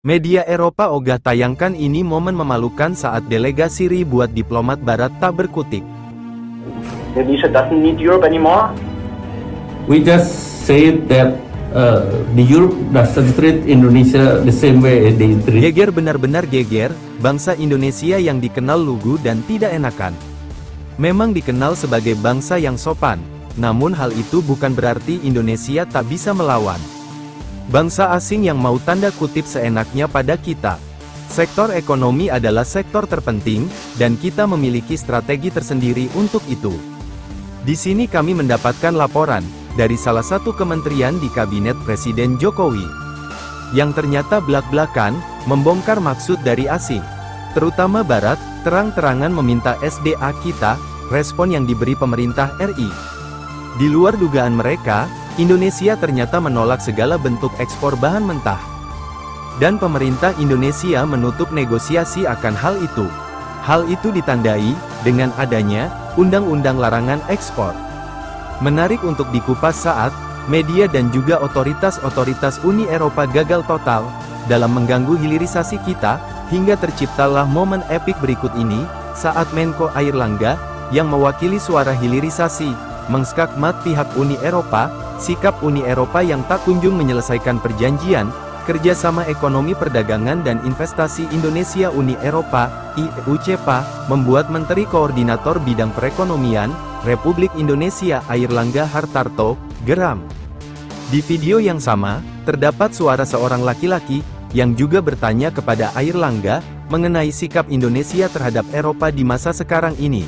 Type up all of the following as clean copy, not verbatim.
Media Eropa ogah tayangkan ini momen memalukan saat delegasi ribuan diplomat barat tak berkutik. Indonesia doesn't need Europe anymore. We just say that the Europe doesn't treat Indonesia the same way they treat. Geger, benar-benar geger, bangsa Indonesia yang dikenal lugu dan tidak enakan. Memang dikenal sebagai bangsa yang sopan, namun hal itu bukan berarti Indonesia tak bisa melawan bangsa asing yang mau tanda kutip seenaknya pada kita. Sektor ekonomi adalah sektor terpenting, dan kita memiliki strategi tersendiri untuk itu. Di sini kami mendapatkan laporan dari salah satu kementerian di kabinet Presiden Jokowi, yang ternyata belak-belakan membongkar maksud dari asing, terutama Barat, terang-terangan meminta SDA kita, respon yang diberi pemerintah RI. Di luar dugaan mereka, Indonesia ternyata menolak segala bentuk ekspor bahan mentah. Dan pemerintah Indonesia menutup negosiasi akan hal itu. Hal itu ditandai dengan adanya Undang-Undang Larangan Ekspor. Menarik untuk dikupas saat media dan juga otoritas-otoritas Uni Eropa gagal total dalam mengganggu hilirisasi kita, hingga terciptalah momen epik berikut ini, saat Menko Airlangga, yang mewakili suara hilirisasi, mengskakmat pihak Uni Eropa, sikap Uni Eropa yang tak kunjung menyelesaikan perjanjian kerjasama ekonomi perdagangan dan investasi Indonesia Uni Eropa, IEU-CEPA, membuat Menteri Koordinator Bidang Perekonomian, Republik Indonesia Airlangga Hartarto, geram. Di video yang sama, terdapat suara seorang laki-laki, yang juga bertanya kepada Airlangga, mengenai sikap Indonesia terhadap Eropa di masa sekarang ini.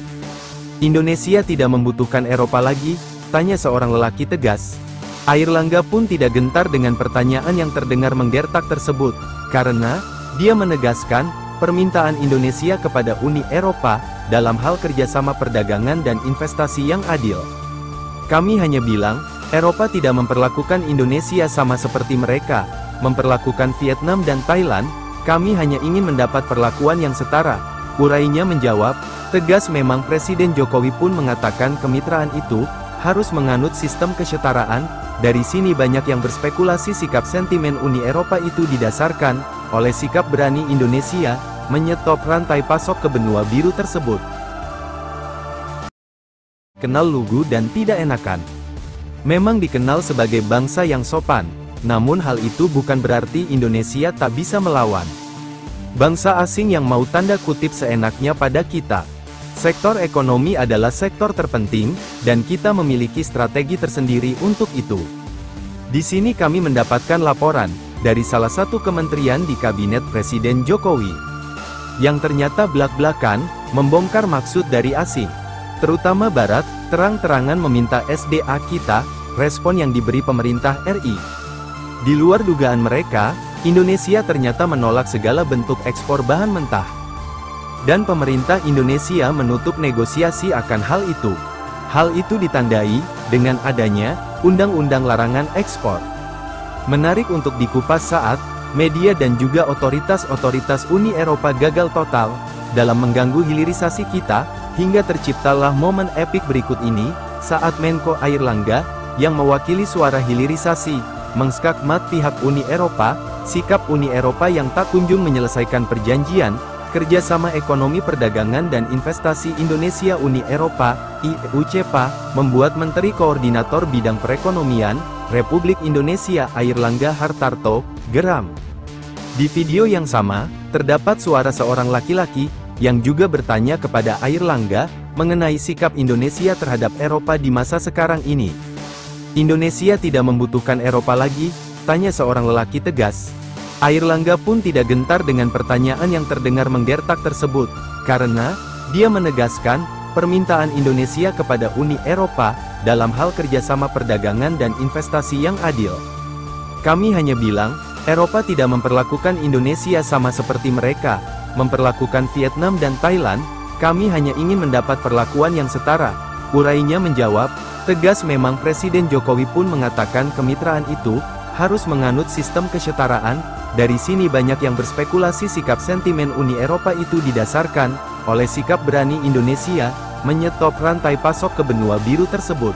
Indonesia tidak membutuhkan Eropa lagi, tanya seorang lelaki tegas. Airlangga pun tidak gentar dengan pertanyaan yang terdengar menggertak tersebut, karena dia menegaskan permintaan Indonesia kepada Uni Eropa dalam hal kerjasama perdagangan dan investasi yang adil. Kami hanya bilang, Eropa tidak memperlakukan Indonesia sama seperti mereka memperlakukan Vietnam dan Thailand, kami hanya ingin mendapat perlakuan yang setara, urainya menjawab. Tegas. Memang Presiden Jokowi pun mengatakan kemitraan itu harus menganut sistem kesetaraan. Dari sini banyak yang berspekulasi sikap sentimen Uni Eropa itu didasarkan oleh sikap berani Indonesia menyetop rantai pasok ke benua biru tersebut. Kenal lugu dan tidak enakan. Memang dikenal sebagai bangsa yang sopan, namun hal itu bukan berarti Indonesia tak bisa melawan bangsa asing yang mau tanda kutip seenaknya pada kita. Sektor ekonomi adalah sektor terpenting, dan kita memiliki strategi tersendiri untuk itu. Di sini kami mendapatkan laporan dari salah satu kementerian di kabinet Presiden Jokowi, yang ternyata belak-belakan membongkar maksud dari asing, terutama Barat, terang-terangan meminta SDA kita, respon yang diberi pemerintah RI. Di luar dugaan mereka, Indonesia ternyata menolak segala bentuk ekspor bahan mentah. Dan pemerintah Indonesia menutup negosiasi akan hal itu. Hal itu ditandai dengan adanya Undang-Undang Larangan Ekspor. Menarik untuk dikupas saat media dan juga otoritas-otoritas Uni Eropa gagal total dalam mengganggu hilirisasi kita, hingga terciptalah momen epik berikut ini, saat Menko Airlangga, yang mewakili suara hilirisasi, mengskakmat pihak Uni Eropa, sikap Uni Eropa yang tak kunjung menyelesaikan perjanjian kerjasama ekonomi perdagangan dan investasi Indonesia Uni Eropa, IEU-CEPA, membuat Menteri Koordinator Bidang Perekonomian, Republik Indonesia Airlangga Hartarto, geram. Di video yang sama, terdapat suara seorang laki-laki, yang juga bertanya kepada Airlangga, mengenai sikap Indonesia terhadap Eropa di masa sekarang ini. Indonesia tidak membutuhkan Eropa lagi, tanya seorang lelaki tegas. Airlangga pun tidak gentar dengan pertanyaan yang terdengar menggertak tersebut, karena dia menegaskan permintaan Indonesia kepada Uni Eropa dalam hal kerjasama perdagangan dan investasi yang adil. Kami hanya bilang, Eropa tidak memperlakukan Indonesia sama seperti mereka memperlakukan Vietnam dan Thailand, kami hanya ingin mendapat perlakuan yang setara, urainya menjawab. Tegas. Memang Presiden Jokowi pun mengatakan kemitraan itu harus menganut sistem kesetaraan. Dari sini banyak yang berspekulasi sikap sentimen Uni Eropa itu didasarkan oleh sikap berani Indonesia menyetop rantai pasok ke benua biru tersebut.